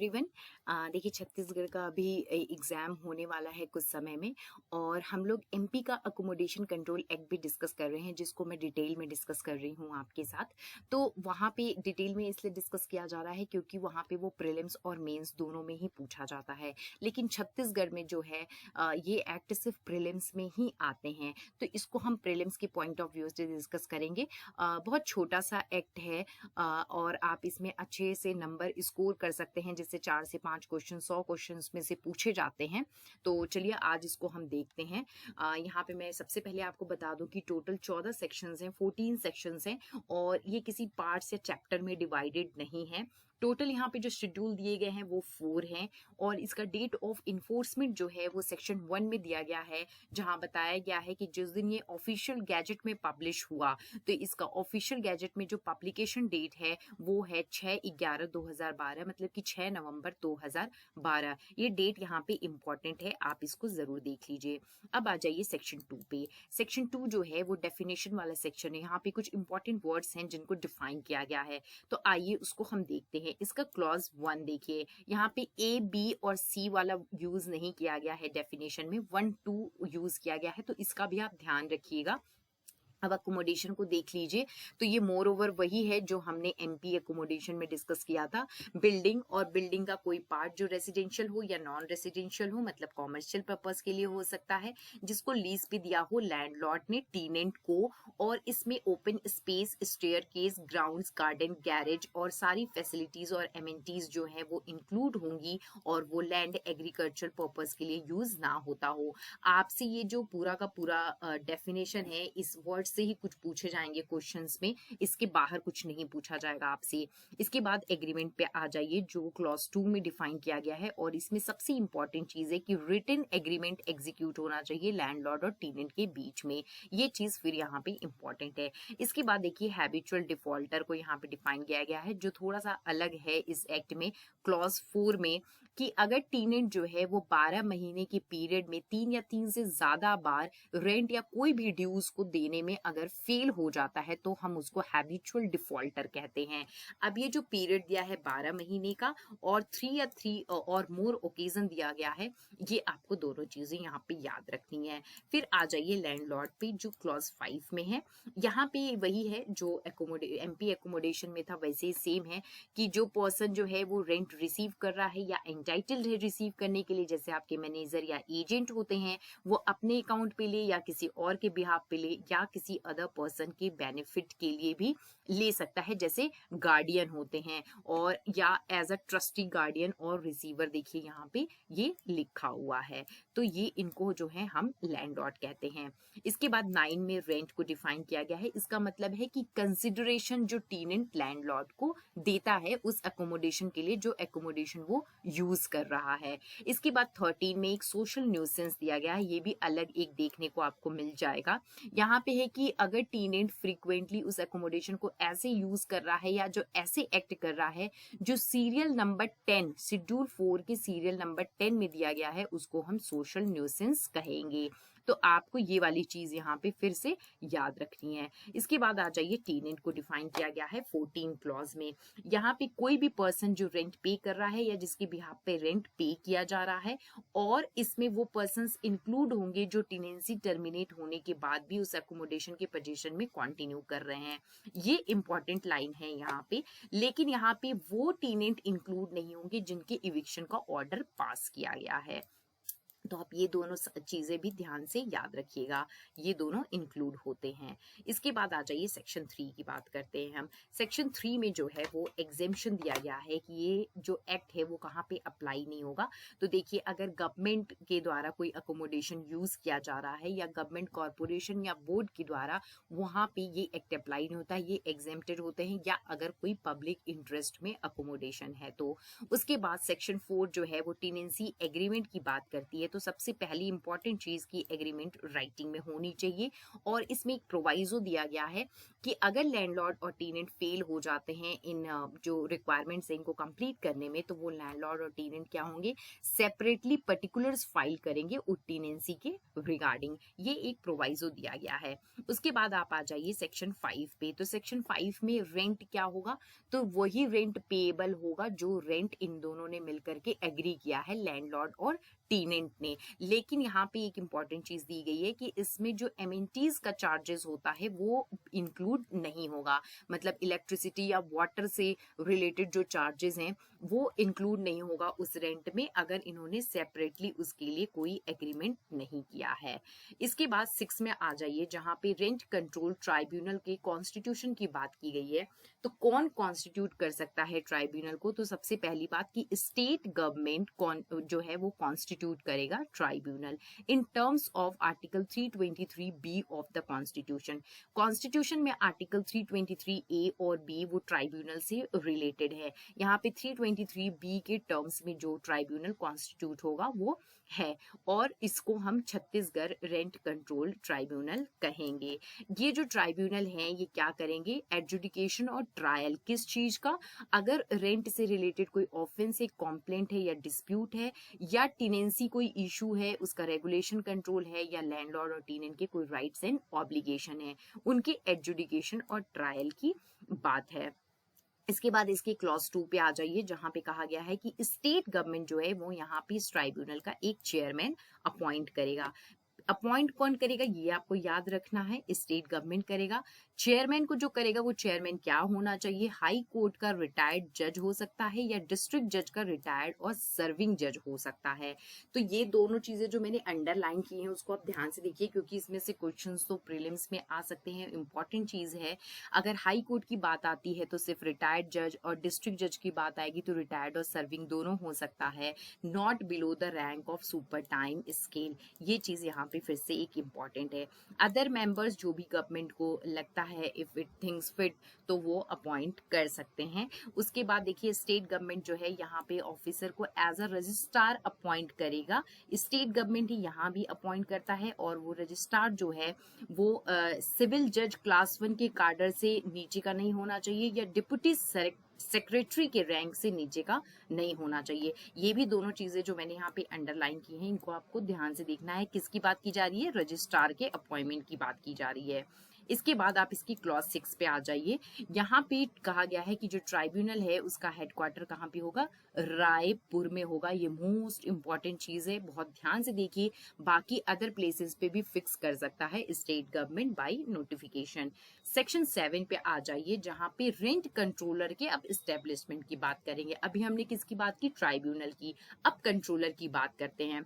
Everyone. देखिए छत्तीसगढ़ का अभी एग्ज़ाम होने वाला है कुछ समय में और हम लोग एमपी का अकोमोडेशन कंट्रोल एक्ट भी डिस्कस कर रहे हैं, जिसको मैं डिटेल में डिस्कस कर रही हूँ आपके साथ। तो वहाँ पे डिटेल में इसलिए डिस्कस किया जा रहा है क्योंकि वहाँ पे वो प्रीलिम्स और मेंस दोनों में ही पूछा जाता है। लेकिन छत्तीसगढ़ में जो है ये एक्ट सिर्फ प्रीलिम्स में ही आते हैं, तो इसको हम प्रीलिम्स के पॉइंट ऑफ व्यू से डिस्कस करेंगे। बहुत छोटा सा एक्ट है और आप इसमें अच्छे से नंबर स्कोर कर सकते हैं, जैसे 4 से 5 क्वेश्चन 100 क्वेश्चंस में से पूछे जाते हैं। तो चलिए आज इसको हम देखते हैं। यहाँ पे मैं सबसे पहले आपको बता दूं कि टोटल 14 सेक्शंस हैं, 14 सेक्शंस हैं और ये किसी पार्ट्स या चैप्टर में डिवाइडेड नहीं है। टोटल यहाँ पे जो शेड्यूल दिए गए हैं वो 4 हैं और इसका डेट ऑफ इन्फोर्समेंट जो है वो सेक्शन 1 में दिया गया है, जहाँ बताया गया है कि जिस दिन ये ऑफिशियल गैजेट में पब्लिश हुआ, तो इसका ऑफिशियल गैजेट में जो पब्लिकेशन डेट है वो है 6/11/2012, मतलब कि 6 नवंबर 2012। ये डेट यहाँ पे इंपॉर्टेंट है, आप इसको जरूर देख लीजिए। अब आ जाइए सेक्शन 2 पे। सेक्शन 2 जो है वो डेफिनेशन वाला सेक्शन है। यहाँ पे कुछ इंपॉर्टेंट वर्ड्स हैं जिनको डिफाइन किया गया है, तो आइए उसको हम देखते हैं। इसका क्लॉज 1 देखिए, यहाँ पे ए बी और सी वाला यूज नहीं किया गया है, डेफिनेशन में 1 2 यूज किया गया है, तो इसका भी आप ध्यान रखिएगा। अब अकोमोडेशन को देख लीजिए, तो ये मोर ओवर वही है जो हमने एमपी अकोमोडेशन में डिस्कस किया था। बिल्डिंग और बिल्डिंग का कोई पार्ट जो रेसिडेंशियल हो या नॉन रेसिडेंशियल हो, मतलब कॉमर्शियल पर्पस के लिए हो सकता है, जिसको लीज पे दिया हो लैंडलॉर्ड ने टीनेंट को, और इसमें open space, staircase, grounds, garden, garage और सारी फैसिलिटीज और एमिनिटीज जो है वो इंक्लूड होंगी और वो लैंड एग्रीकल्चर पर्पस के लिए यूज ना होता हो। आपसे ये जो पूरा का पूरा डेफिनेशन है, इस वर्ड से ही कुछ पूछे जाएंगे क्वेश्चंस में, इसके बाहर कुछ नहीं पूछा जाएगा आपसे। इसके बाद एग्रीमेंट पे आ जाइए, जो क्लॉज 2 में डिफाइन किया गया है, और इसमें सबसे इंपॉर्टेंट चीज है कि रिटन एग्रीमेंट एग्जीक्यूट होना चाहिए लैंडलॉर्ड और टेनेंट के बीच में। ये चीज फिर यहाँ पे इंपॉर्टेंट है। इसके बाद देखिए हैबिचुअल डिफॉल्टर को यहाँ पे डिफाइन किया गया है, जो थोड़ा सा अलग है इस एक्ट में, क्लॉज 4 में, कि अगर टेनेंट जो है वो 12 महीने के पीरियड में 3 या 3 से ज्यादा बार रेंट या कोई भी ड्यूज को देने में अगर फेल हो जाता है, तो हम उसको हैबिचुअल डिफॉल्टर कहते हैं। अब ये जो पीरियड दिया है 12 महीने का और 3 और मोर ओकेजन दिया गया है, ये आपको दोनों चीजें यहाँ पे याद रखनी है। फिर आ जाइए लैंडलॉर्ड पे, जो क्लॉज 5 में है। यहाँ पे वही है जो एमपी एकोमोडेशन में था, वैसे ही सेम है कि जो पर्सन जो है वो रेंट रिसीव कर रहा है या एंटाइटल्ड है रिसीव करने के लिए, जैसे आपके मैनेजर या एजेंट होते हैं, वो अपने अकाउंट पे ले या किसी और के बिहाफ पे ले या किसी अदर पर्सन के बेनिफिट के लिए भी ले सकता है, जैसे गार्डियन होते हैं, और या एज अ ट्रस्टी गार्डियन और रिसीवर। देखिए यहाँ पे ये लिखा हुआ है, तो ये इनको जो है हम लैंडलॉर्ड कहते हैं। इसके बाद 9 में रेंट को डिफाइन किया गया है। इसका मतलब है कि कंसिडरेशन जो टेनेंट लैंडलॉर्ड को देता है उस एकोमोडेशन के लिए, जो एकोमोडेशन वो यूज कर रहा है। इसके बाद 13 में एक सोशल न्यूसेंस दिया गया है, ये भी अलग एक देखने को आपको मिल जाएगा। यहाँ पे है कि अगर टेनेंट फ्रीक्वेंटली उस एकोमोडेशन को ऐसे यूज कर रहा है या जो ऐसे एक्ट कर रहा है जो सीरियल नंबर 10 शेड्यूल 4 के सीरियल नंबर 10 में दिया गया है, उसको हम सोशल न्यूसेंस कहेंगे। तो आपको ये वाली चीज यहाँ पे फिर से याद रखनी है। इसके बाद आ जाइए टेनेंट को डिफाइन किया गया है 14 क्लॉज में। यहाँ पे कोई भी पर्सन जो रेंट पे कर रहा है या जिसके बिहाफ पे रेंट पे किया जा रहा है, और इसमें वो पर्संस इंक्लूड होंगे जो टेनेंसी टर्मिनेट होने के बाद भी उस एकोमोडेशन के पोजीशन में कंटिन्यू कर रहे हैं। ये इंपॉर्टेंट लाइन है यहाँ पे। लेकिन यहाँ पे वो टेनेंट इंक्लूड नहीं होंगे जिनके इविक्शन का ऑर्डर पास किया गया है। तो आप ये दोनों चीजें भी ध्यान से याद रखिएगा, ये दोनों इंक्लूड होते हैं। इसके बाद आ जाइए सेक्शन 3 की बात करते हैं हम। सेक्शन 3 में जो है वो एग्जेम्पशन दिया गया है कि ये जो एक्ट है वो कहाँ पे अप्लाई नहीं होगा। तो देखिए, अगर गवर्नमेंट के द्वारा कोई अकोमोडेशन यूज किया जा रहा है या गवर्नमेंट कॉर्पोरेशन या बोर्ड के द्वारा, वहां पे ये एक्ट अप्लाई नहीं होता, ये एग्जेम्प्टेड होते हैं, या अगर कोई पब्लिक इंटरेस्ट में अकोमोडेशन है तो। उसके बाद सेक्शन 4 जो है वो टेनेंसी एग्रीमेंट की बात करती है। तो सबसे पहली इंपॉर्टेंट चीज की एग्रीमेंट राइटिंग में होनी चाहिए। और इसमें एक प्रोवाइजो दिया गया है कि अगर लैंडलॉर्ड और टेनेंट फेल हो जाते हैं इन जो रिक्वायरमेंट्स हैं इनको कंप्लीट करने में, तो वो लैंडलॉर्ड और टेनेंट क्या होंगे, सेपरेटली पर्टिकुलर्स फाइल करेंगे उस टेनेंसी के रिगार्डिंग। ये एक प्रोवाइजो दिया गया है। उसके बाद आप आ जाइए सेक्शन 5 पे। तो सेक्शन 5 में रेंट क्या होगा, तो वही रेंट पेएबल होगा जो रेंट इन दोनों ने मिलकर के एग्री किया है, लैंडलॉर्ड और टेनेंट ने। लेकिन यहाँ पे एक इंपॉर्टेंट चीज दी गई है कि इसमें जो एमिनिटीज का चार्जेस होता है वो इंक्लूड नहीं होगा। मतलब इलेक्ट्रिसिटी या वाटर से रिलेटेड जो चार्जेस हैं वो इंक्लूड नहीं होगा उस रेंट में, अगर इन्होंने सेपरेटली उसके लिए कोई एग्रीमेंट नहीं किया है। इसके बाद 6 में आ जाइए जहां पे रेंट कंट्रोल ट्राइब्यूनल के कॉन्स्टिट्यूशन की बात की गई है। तो कौन कॉन्स्टिट्यूट कर सकता है ट्राइब्यूनल को, तो सबसे पहली बात कि स्टेट गवर्नमेंट जो है वो कॉन्स्टिट्यूट करेगा tribunal in terms of article 323 of the constitution. Constitution में आर्टिकल 323 और बी वो ट्राइब्यूनल से रिलेटेड है। यहाँ पे 323 के टर्म्स में जो ट्राइब्यूनल कॉन्स्टिट्यूट होगा वो है, और इसको हम छत्तीसगढ़ रेंट कंट्रोल ट्राइब्यूनल कहेंगे। ये जो ट्राइब्यूनल है ये क्या करेंगे, एडजुडिकेशन और ट्रायल किस चीज का, अगर रेंट से रिलेटेड कोई ऑफेंस है, कॉम्प्लेंट है या डिस्प्यूट है, या टेनेंसी कोई इशू है उसका रेगुलेशन कंट्रोल है, या लैंडलॉर्ड और टेनेंट के कोई राइट्स एंड ऑब्लिगेशन है, उनके एडजुडिकेशन और ट्रायल की बात है। इसके बाद इसके क्लॉज 2 पे आ जाइए जहां पे कहा गया है कि स्टेट गवर्नमेंट जो है वो यहाँ पे इस ट्राइब्यूनल का एक चेयरमैन अपॉइंट करेगा। अपॉइंट कौन करेगा ये आपको याद रखना है, स्टेट गवर्नमेंट करेगा। चेयरमैन को जो करेगा वो चेयरमैन क्या होना चाहिए, हाई कोर्ट का रिटायर्ड जज हो सकता है या डिस्ट्रिक्ट जज का रिटायर्ड और सर्विंग जज हो सकता है। तो ये दोनों चीजें जो मैंने अंडरलाइन की हैं उसको आप ध्यान से देखिए, क्योंकि इसमें से क्वेश्चंस तो प्रीलिम्स में आ सकते हैं। इंपॉर्टेंट चीज है, अगर हाई कोर्ट की बात आती है तो सिर्फ रिटायर्ड जज, और डिस्ट्रिक्ट जज की बात आएगी तो रिटायर्ड और सर्विंग दोनों हो सकता है, not below the rank of super time scale. ये चीज यहाँ पे फिर से एक इम्पॉर्टेंट है। अदर मेंबर्स जो भी गवर्नमेंट को लगता है इफ इट थिंग्स फिट तो वो अपॉइंट कर सकते हैं। उसके बाद देखिए स्टेट गवर्नमेंट जो है यहाँ पे ऑफिसर को एज अ रजिस्ट्रार अपॉइंट करेगा। स्टेट गवर्नमेंट ही यहाँ भी अपॉइंट करता है, और वो रजिस्ट्रार जो है वो सिविल जज क्लास 1 के कार्डर से नीचे का नहीं होना चाहिए, या डिप्टी सेक्रेटरी के रैंक से नीचे का नहीं होना चाहिए। ये भी दोनों चीजें जो मैंने यहाँ पे अंडरलाइन की हैं इनको आपको ध्यान से देखना है। किसकी बात की जा रही है, रजिस्ट्रार के अपॉइंटमेंट की बात की जा रही है। इसके बाद आप इसकी क्लॉज 6 पे आ जाइए। यहाँ पे कहा गया है कि जो ट्राइब्यूनल है उसका हेडक्वार्टर कहाँ पे होगा, रायपुर में होगा। ये मोस्ट इंपॉर्टेंट चीज है, बहुत ध्यान से देखिए। बाकी अदर प्लेसेस पे भी फिक्स कर सकता है state government by notification. Section 7 पे आ जाइए जहाँ पे रेंट कंट्रोलर के अब एस्टेब्लिशमेंट की बात करेंगे। अभी हमने किसकी बात की, ट्राइब्यूनल की, अब कंट्रोलर की बात करते हैं।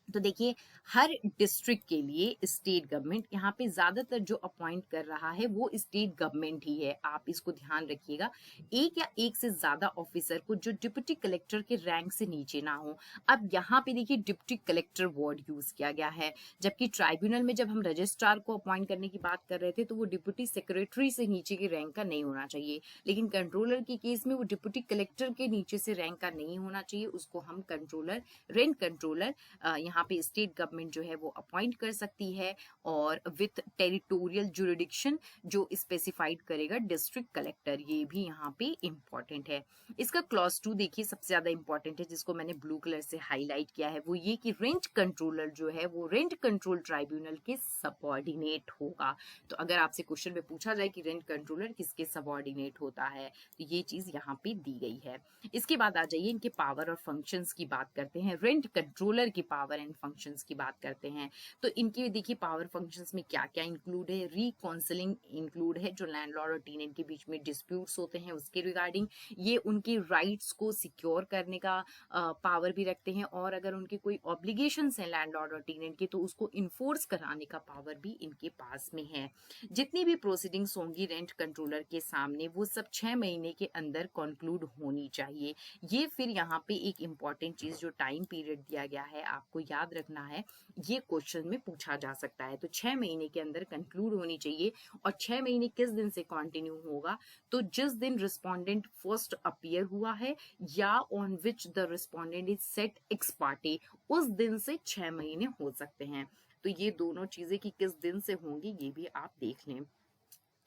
तो देखिए हर डिस्ट्रिक्ट के लिए स्टेट गवर्नमेंट यहाँ पे ज्यादातर जो अपॉइंट कर रहा है वो स्टेट गवर्नमेंट ही है, आप इसको ध्यान रखिएगा। एक या एक से ज्यादा ऑफिसर को जो डिप्टी कलेक्टर के रैंक से नीचे ना हो। अब यहाँ पे देखिए डिप्टी कलेक्टर वर्ड यूज किया गया है, जबकि ट्राइब्यूनल में जब हम रजिस्ट्रार को अपॉइंट करने की बात कर रहे थे तो वो डिप्टी सेक्रेटरी से नीचे के रैंक का नहीं होना चाहिए, लेकिन कंट्रोलर के केस में वो डिप्टी कलेक्टर के नीचे से रैंक का नहीं होना चाहिए, उसको हम कंट्रोलर, रेंट कंट्रोलर यहाँ पे स्टेट गवर्नमेंट जो है वो अपॉइंट कर सकती है, और विथ टेरिटोरियल जुरिडिक्शन जो स्पेसिफाइड करेगा डिस्ट्रिक्ट कलेक्टर। ये भी यहाँ पे इंपॉर्टेंट है। इसका क्लॉज 2 देखिए सबसे ज्यादा इंपॉर्टेंट है, जिसको मैंने ब्लू कलर से हाईलाइट किया है, वो ये कि रेंट कंट्रोलर जो है वो रेंट कंट्रोल ट्राइब्यूनल के सबऑर्डिनेट होगा। तो अगर आपसे क्वेश्चन में पूछा जाए कि रेंट कंट्रोलर किसके सबऑर्डिनेट होता है तो ये चीज यहाँ पे दी गई है। इसके बाद आ जाइए इनके पावर और फंक्शंस की बात करते हैं। रेंट कंट्रोलर की पावर एंड फंक्शंस की बात करते हैं तो इनके देखिए पावर फंक्शंस में क्या क्या इंक्लूड है, रिकाउंसलिंग इंक्लूड है, जो लैंडलॉर्ड और टेनेंट के बीच में डिस्प्यूट्स होते हैं उसके रिगार्डिंग, ये उनके राइट्स को सिक्योर करने का पावर भी रखते हैं, और अगर उनके कोई ऑब्लिगेशंस हैं लैंडलॉर्ड और टेनेंट के तो उसको इन्फोर्स कराने का पावर भी इनके पास में है। जितनी भी प्रोसीडिंग्स होंगी रेंट कंट्रोलर के सामने वो सब 6 महीने के अंदर कंक्लूड होनी चाहिए। ये फिर यहाँ पे एक इंपॉर्टेंट चीज जो टाइम पीरियड दिया गया है आपको याद याद रखना है, ये क्वेश्चन में पूछा जा सकता है। तो 6 महीने के अंदर कंक्लूड होनी चाहिए। और 6 महीने किस दिन से कंटिन्यू होगा, तो जिस दिन रिस्पोंडेंट फर्स्ट अपीयर हुआ है या on which the respondent is set x party, उस दिन से 6 महीने हो सकते हैं। तो ये दोनों चीजें कि किस दिन से होंगी ये भी आप देख लें।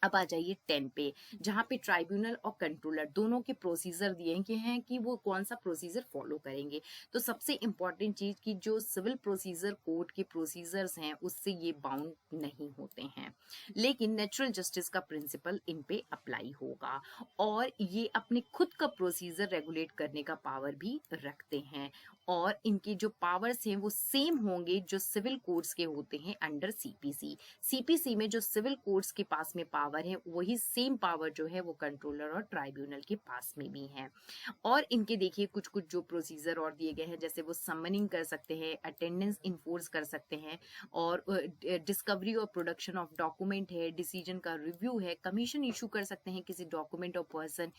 अब आ जाइए 10 पे, जहाँ पे ट्राइब्यूनल और कंट्रोलर दोनों के प्रोसीजर दिए गए हैं कि वो कौन सा प्रोसीजर फॉलो करेंगे। तो सबसे इंपॉर्टेंट चीज कि जो सिविल प्रोसीजर कोर्ट के प्रोसीजर्स हैं उससे ये बाउंड नहीं होते हैं, लेकिन नेचुरल जस्टिस का प्रिंसिपल इन पे अप्लाई होगा और ये अपने खुद का प्रोसीजर रेगुलेट करने का पावर भी रखते हैं। और इनके जो पावर्स हैं वो सेम होंगे जो सिविल कोर्ट्स के होते हैं अंडर सीपीसी। सीपीसी में जो सिविल कोर्ट्स के पास में पावर है वही सेम पावर जो है वो कंट्रोलर और ट्राइब्यूनल के पास में भी है। और इनके देखिए कुछ कुछ जो प्रोसीजर और दिए गए हैं, जैसे वो समनिंग कर सकते हैं, अटेंडेंस इन्फोर्स कर सकते हैं, और डिस्कवरी और प्रोडक्शन ऑफ डॉक्यूमेंट है, डिसीजन का रिव्यू है, कमीशन इशू कर सकते हैं किसी डॉक्यूमेंट और पर्सन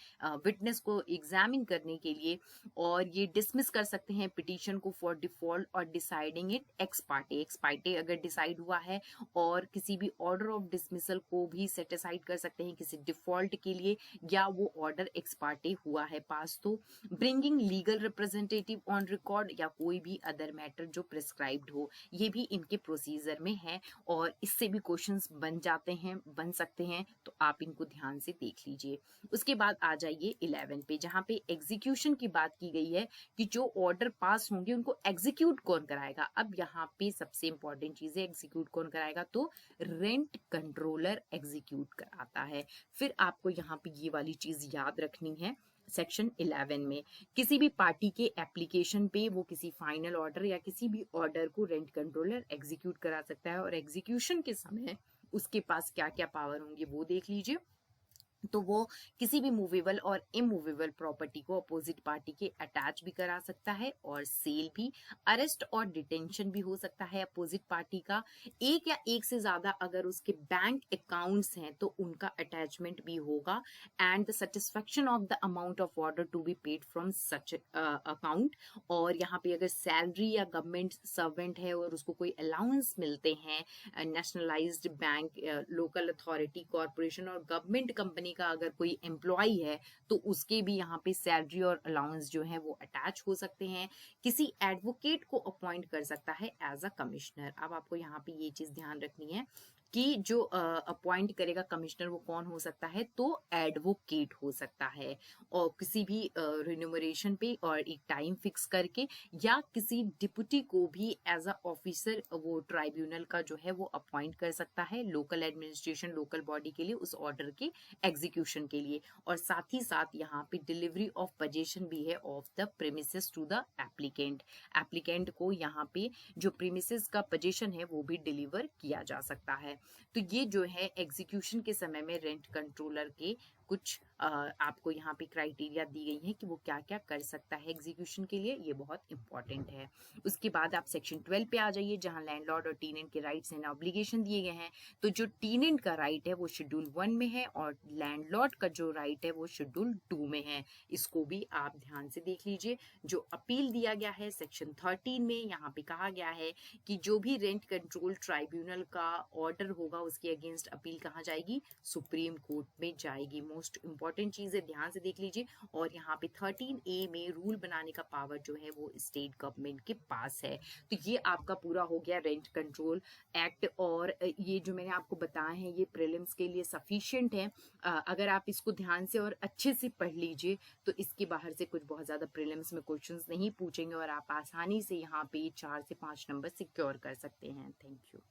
विटनेस को एग्जामिन करने के लिए, और ये डिसमिस कर सकते हैं पिटीशन को फॉर डिफॉल्ट और deciding it x party. X party अगर डिसाइड हुआ है, और किसी भी ऑर्डर ऑफ डिसमिसल को भी सेटिसाइड कर सकते हैं किसी डिफॉल्ट के लिए, या वो ऑर्डर एक्स पार्टी हुआ है पास तो। Bringing legal representative on record या कोई भी अदर मैटर जो प्रिस्क्राइब्ड हो, ये भी इनके प्रोसीजर में है और इससे भी क्वेश्चंस बन जाते हैं, बन सकते हैं, तो आप इनको ध्यान से देख लीजिए। उसके बाद आ जाइए 11 पे, जहां पे एग्जीक्यूशन की बात की गई है कि जो ऑर्डर पास होंगे उनको एग्जीक्यूट कौन कराएगा। अब यहाँ पे सबसे इंपॉर्टेंट चीज है एग्जीक्यूट कौन कराएगा, तो रेंट कंट्रोलर एग्जीक्यूट कराता है। फिर आपको यहाँ पे ये वाली चीज याद रखनी है, सेक्शन 11 में किसी भी पार्टी के एप्लीकेशन पे वो किसी फाइनल ऑर्डर या किसी भी ऑर्डर को रेंट कंट्रोलर एग्जीक्यूट करा सकता है, और एग्जीक्यूशन के समय उसके पास क्या क्या पावर होंगे वो देख लीजिए। तो वो किसी भी मूवेबल और इमूवेबल प्रॉपर्टी को अपोजिट पार्टी के अटैच भी करा सकता है, और सेल भी, अरेस्ट और डिटेंशन भी हो सकता है अपोजिट पार्टी का, एक या एक से ज्यादा अगर उसके बैंक अकाउंट्स हैं तो उनका अटैचमेंट भी होगा, and the satisfaction of the amount of order to be paid from such account. और यहाँ पे अगर सैलरी या गवर्नमेंट सर्वेंट है और उसको कोई अलाउंस मिलते हैं, nationalised bank, local authority, corporation और गवर्नमेंट कंपनी का अगर कोई एम्प्लॉय है तो उसके भी यहाँ पे सैलरी और अलाउंस जो है वो अटैच हो सकते हैं। किसी एडवोकेट को अपॉइंट कर सकता है एज अ कमिश्नर। अब आपको यहाँ पे ये चीज ध्यान रखनी है कि जो अपॉइंट करेगा कमिश्नर वो कौन हो सकता है, तो एडवोकेट हो सकता है, और किसी भी रिन्यूमरेशन पे और एक टाइम फिक्स करके, या किसी डिप्यूटी को भी एज अ ऑफिसर वो ट्राइब्यूनल का जो है वो अपॉइंट कर सकता है लोकल एडमिनिस्ट्रेशन, लोकल बॉडी के लिए उस ऑर्डर के एग्जीक्यूशन के लिए। और साथ ही साथ यहाँ पे डिलीवरी ऑफ पोजेशन भी है of the premises to the applicant. Applicant को यहाँ पे जो प्रेमिसेस का पोजेशन है वो भी डिलीवर किया जा सकता है। तो ये जो है एग्जीक्यूशन के समय में रेंट कंट्रोलर के कुछ आपको यहाँ पे क्राइटेरिया दी गई है कि वो क्या क्या कर सकता है एग्जीक्यूशन के लिए, ये बहुत इंपॉर्टेंट है। उसके बाद आप सेक्शन 12 पे आ जाइए, जहाँ लैंडलॉर्ड और टीनेंट के राइट्स एंड ऑब्लिगेशन दिए गए हैं। तो जो टीनेंट का राइट है वो शेड्यूल 1 में है, और लैंडलॉर्ड का जो राइट है वो शेड्यूल 2 में है। इसको भी आप ध्यान से देख लीजिए। जो अपील दिया गया है सेक्शन 13 में, यहाँ पे कहा गया है कि जो भी रेंट कंट्रोल ट्राइब्यूनल का ऑर्डर होगा उसके अगेंस्ट अपील कहाँ जाएगी, सुप्रीम कोर्ट में जाएगी। मोस्ट इंपॉर्टेंट चीज है, ध्यान से देख लीजिए। और यहाँ पे 13A में रूल बनाने का पावर जो है वो स्टेट गवर्नमेंट के पास है। तो ये आपका पूरा हो गया रेंट कंट्रोल एक्ट, और ये जो मैंने आपको बताया है ये प्रीलिम्स के लिए सफिशिएंट है। अगर आप इसको ध्यान से और अच्छे से पढ़ लीजिए तो इसके बाहर से कुछ बहुत ज्यादा प्रीलिम्स में क्वेश्चंस नहीं पूछेंगे, और आप आसानी से यहाँ पे 4 से 5 नंबर सिक्योर कर सकते हैं। Thank you.